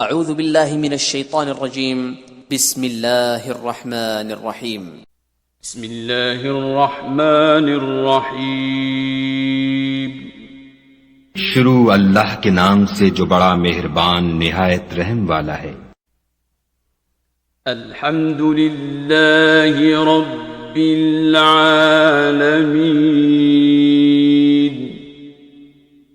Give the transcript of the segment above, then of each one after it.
اعوذ باللہ من الشیطان الرجیم بسم اللہ الرحمن الرحیم بسم اللہ الرحمن الرحیم شروع اللہ کے نام سے جو بڑا مہربان نہایت رحم والا ہے۔ الحمد للہ رب العالمین،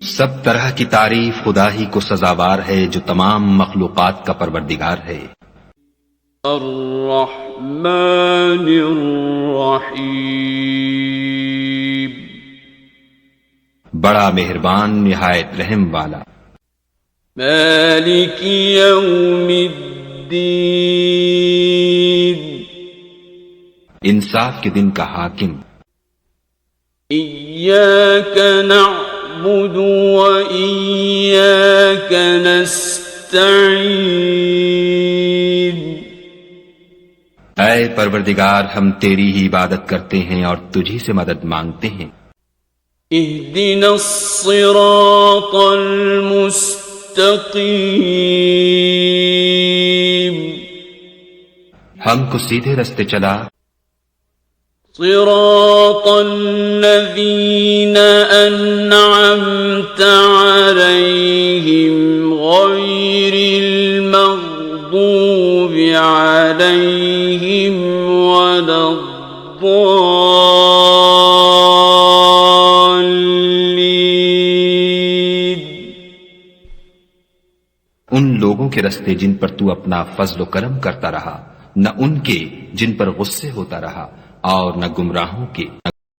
سب طرح کی تعریف خدا ہی کو سزاوار ہے جو تمام مخلوقات کا پروردگار ہے۔ الرحمن الرحیم، بڑا مہربان نہایت رحم والا۔ مالک یوم الدین، انصاف کے دن کا حاکم۔ ایاک نعبد و ایاک نستعین، اے پروردگار ہم تیری ہی عبادت کرتے ہیں اور تجھی سے مدد مانگتے ہیں۔ اہدنا الصراط المستقیم، ہم کو سیدھے رستے چلا، صراط الذین انعمت علیہم غیر المغضوب علیہم ولا الضالین، ان لوگوں کے رستے جن پر تو اپنا فضل و کرم کرتا رہا، نہ ان کے جن پر غصے ہوتا رہا، اور نہ گمراہوں کے۔